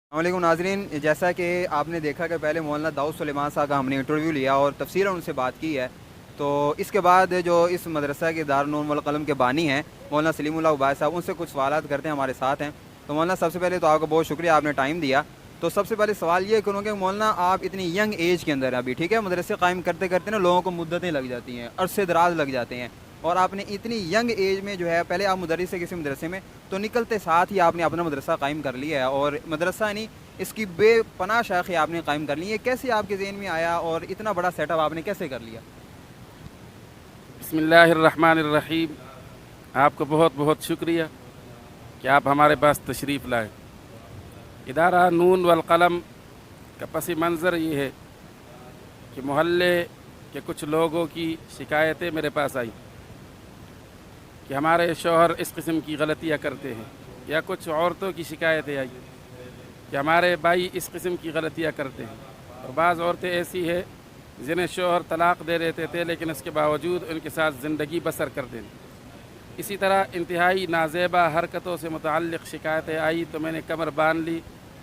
अस्सलामुअलैकुम नाज़रीन, जैसा कि आपने देखा कि पहले मौलाना दाऊद सुलेमान साहब का हमने इंटरव्यू लिया और तफसीलन उनसे बात की है। तो इसके बाद जो इस मदरसा के दारुल उलूम वल क़लम के बानी हैं मौलाना सलीमुल्लाह उबाइद साहब, उनसे कुछ सवालात करते हैं, हमारे साथ हैं। तो मौलाना, सबसे पहले तो आपका बहुत शुक्रिया, आपने टाइम दिया। तो सबसे पहले सवाल ये करूँ कि मौलाना, आप इतनी यंग एज के अंदर अभी, ठीक है, मदरसे कायम करते करते ना लोगों को मुद्दतें लग जाती हैं, अरसे दराज लग जाते हैं, और आपने इतनी यंग एज में जो है, पहले आप मुदर्रिस से किसी मदरसे में, तो निकलते साथ ही आपने अपना मदरसा कायम कर लिया है, और मदरसा नहीं, इसकी बेपनाह शाखें आपने कायम कर ली है। कैसे आपके ज़हन में आया और इतना बड़ा सेटअप आपने कैसे कर लिया? बिस्मिल्लाहिर्रहमानिर्रहीम। आपको बहुत बहुत शुक्रिया कि आप हमारे पास तशरीफ़ लाए। इदारा नून वल क़लम का पस मंज़र ये है कि मोहल्ले के कुछ लोगों की शिकायतें मेरे पास आई कि हमारे शौहर इस किस्म की गलतियाँ करते हैं, या कुछ औरतों की शिकायतें आई कि हमारे भाई इस किस्म की गलतियाँ करते हैं। और बाज़ औरतें ऐसी है जिन्हें शौहर तलाक़ दे देते थे, लेकिन इसके बावजूद उनके साथ ज़िंदगी बसर कर दें। इसी तरह इंतहाई नाज़ेबा हरकतों से मुतअल्लिक़ शिकायतें आई तो मैंने कमर बांध ली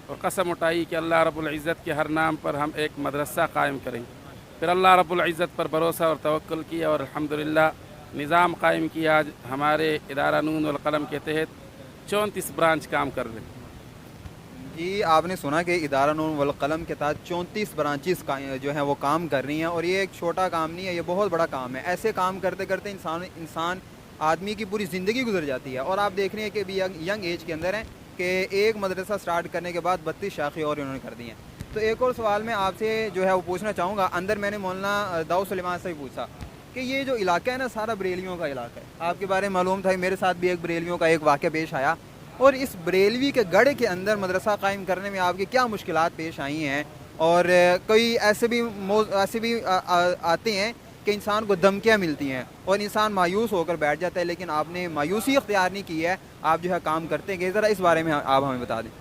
और कसम उठाई कि अल्लाह रब्बुल इज़्ज़त के हर नाम पर हम एक मदरसा कायम करेंगे। फिर अल्लाह रब्बुल इज़्ज़त पर भरोसा और तवक्कुल किया और अल्हम्दुलिल्लाह निज़ाम कायम किया। आज हमारे इदारा नून वल क़लम के तहत 34 ब्रांच काम कर रहे हैं। जी, आपने सुना कि इदारा नून वल क़लम के तहत 34 ब्रांचेस का जो हैं वो काम कर रही हैं, और ये एक छोटा काम नहीं है, ये बहुत बड़ा काम है। ऐसे काम करते करते इंसान आदमी की पूरी ज़िंदगी गुजर जाती है। और आप देख रहे हैं कि अभी यंग एज के अंदर हैं कि एक मदरसा स्टार्ट करने के बाद 32 शाखें और इन्होंने कर दी हैं। तो एक और सवाल मैं आपसे जो है वो पूछना चाहूँगा। अंदर मैंने मौलाना दाऊद सुलेमान से भी पूछा कि ये जो इलाका है ना, सारा बरेलियों का इलाका है। आपके बारे में मालूम था, मेरे साथ भी एक बरेलियों का एक वाक़या पेश आया, और इस बरेलवी के गढ़ के अंदर मदरसा कायम करने में आपकी क्या मुश्किलात पेश आई हैं? और कोई ऐसे भी आते हैं कि इंसान को धमकियाँ मिलती हैं और इंसान मायूस होकर बैठ जाता है, लेकिन आपने मायूसी अख्तियार नहीं की है, आप जो है काम करते हैं। ज़रा इस बारे में आप हमें बता दें।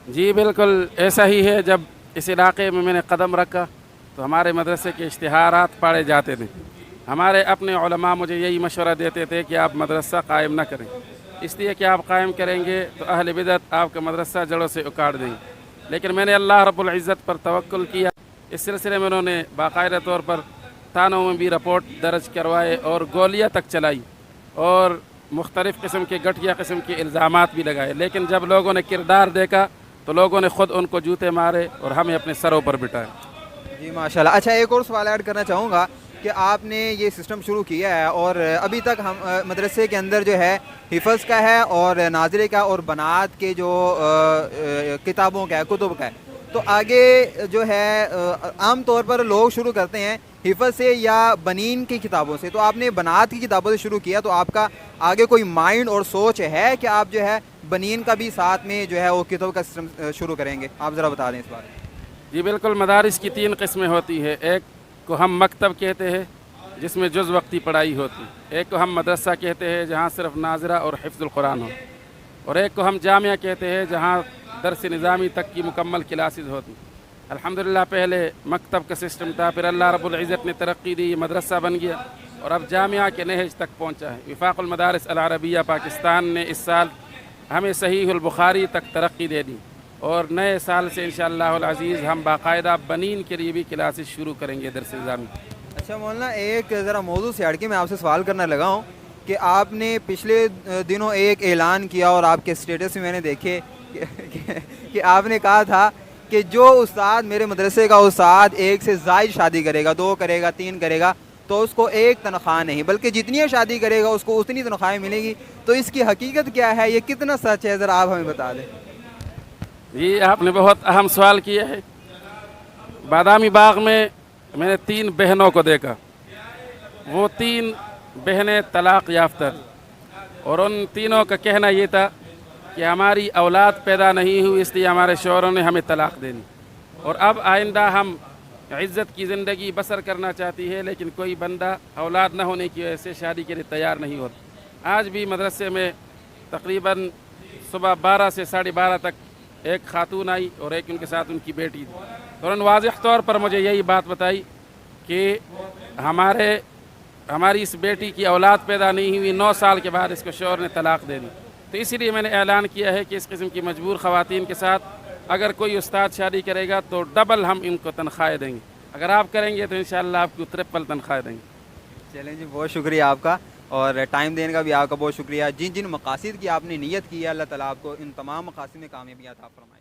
जी बिल्कुल ऐसा ही है। जब इस इलाके में मैंने कदम रखा तो हमारे मदरसे के इश्तिहारात पढ़े जाते थे। हमारे अपने उलमा मुझे यही मशवरा देते थे कि आप मदरसा कायम न करें, इसलिए कि आप कायम करेंगे तो अहले बिदअत आपका मदरसा जड़ों से उखाड़ देंगे। लेकिन मैंने अल्लाह रब्बुल इज़्ज़त पर तवक्कुल किया। इस सिलसिले में उन्होंने बाकायदा तौर पर थानों में भी रिपोर्ट दर्ज करवाए और गोलियाँ तक चलाई और मुख्तलिफ़ किस्म के घटिया किस्म के इल्ज़ामात भी लगाए। लेकिन जब लोगों ने किरदार देखा तो लोगों ने ख़ुद उनको जूते मारे और हमें अपने सरों पर बिठाए। जी माशाल्लाह। अच्छा, एक और सवाल ऐड करना चाहूँगा कि आपने ये सिस्टम शुरू किया है और अभी तक हम मदरसे के अंदर जो है हिफ़्ज़ का है और नाज़िरे का और बनात के जो किताबों का है, कुतुब का है। तो आगे जो है आम तौर पर लोग शुरू करते हैं हिफ़्ज़ से या बनीन की किताबों से, तो आपने बनात की किताबों से शुरू किया, तो आपका आगे कोई माइंड और सोच है कि आप जो है बनीन का भी साथ में जो है वो किताब का सिस्टम शुरू करेंगे? आप ज़रा बता दें इस बारे में। जी बिल्कुल। मदारिस की 3 किस्में होती है। एक को हम मकतब कहते हैं जिसमें जुज़ वक्ती पढ़ाई होती, एक को हम मदरसा कहते हैं जहाँ सिर्फ नाज़िरा और हिफ्ज़ुल कुरान हो, और एक को हम जामिया कहते हैं जहाँ दर्स निज़ामी तक की मुकम्मल क्लासेस होती। अल्हम्दुलिल्लाह पहले मकतब का सिस्टम था, फिर अल्लाह रब्बुल इज़्ज़त ने तरक्की दी, मदरसा बन गया और अब जामिया के नहज तक पहुँचा है। वफ़ाक़ुल मदारिस अल अरबिया पाकिस्तान ने इस साल हमें सहीहुल बुखारी तक तरक्की दे दी और नए साल से इंशाअल्लाहुल अज़ीज़ हम बाकायदा बनीन के लिए भी क्लासेस शुरू करेंगे दर्स निज़ामी। अच्छा मौलाना, एक ज़रा मौजू से हट के मैं आपसे सवाल करने लगा हूँ कि आपने पिछले दिनों एक ऐलान किया और आपके स्टेटस में मैंने देखे कि आपने कहा था कि जो उस्ताद मेरे मदरसे का उस्ताद 1 से ज़ायद शादी करेगा, 2 करेगा, 3 करेगा, तो उसको एक तनख्वाह नहीं बल्कि जितनी शादी करेगा उसको उतनी तनख्वाहें मिलेगी। तो इसकी हकीकत क्या है, ये कितना सच है, ज़रा आप हमें बता दें। जी आपने बहुत अहम सवाल किया है। बादामी बाग में मैंने 3 बहनों को देखा। वो 3 बहनें तलाक़ याफ्ता और उन तीनों का कहना ये था कि हमारी औलाद पैदा नहीं हुई इसलिए हमारे शौहरों ने हमें तलाक़ देनी, और अब आइंदा हम इज़्ज़त की ज़िंदगी बसर करना चाहती है, लेकिन कोई बंदा औलाद न होने की वजह से शादी के लिए तैयार नहीं होता। आज भी मदरसे में तकरीबन सुबह 12 से 12:30 तक एक खातून आई और एक उनके साथ उनकी बेटी थी, तो उन्होंने वाज़ेह तौर पर मुझे यही बात बताई कि हमारी इस बेटी की औलाद पैदा नहीं हुई, 9 साल के बाद इसको शौहर ने तलाक़ दे दी। تو اسی لیے میں نے اعلان کیا ہے کہ اس قسم کی مجبور خواتین کے ساتھ اگر کوئی استاد شادی کرے گا تو ڈبل ہم ان کو تنخواہیں دیں گے، اگر آپ کریں گے تو انشاءاللہ آپ کو ٹرپل تنخواہیں دیں گے۔ چلیں جی، بہت شکریہ آپ کا، اور ٹائم دینے کا بھی آپ کا بہت شکریہ۔ جن جن مقاصد کی آپ نے نیت کی ہے، اللہ تعالیٰ آپ کو ان تمام مقاصد میں کامیابی عطا فرمائے۔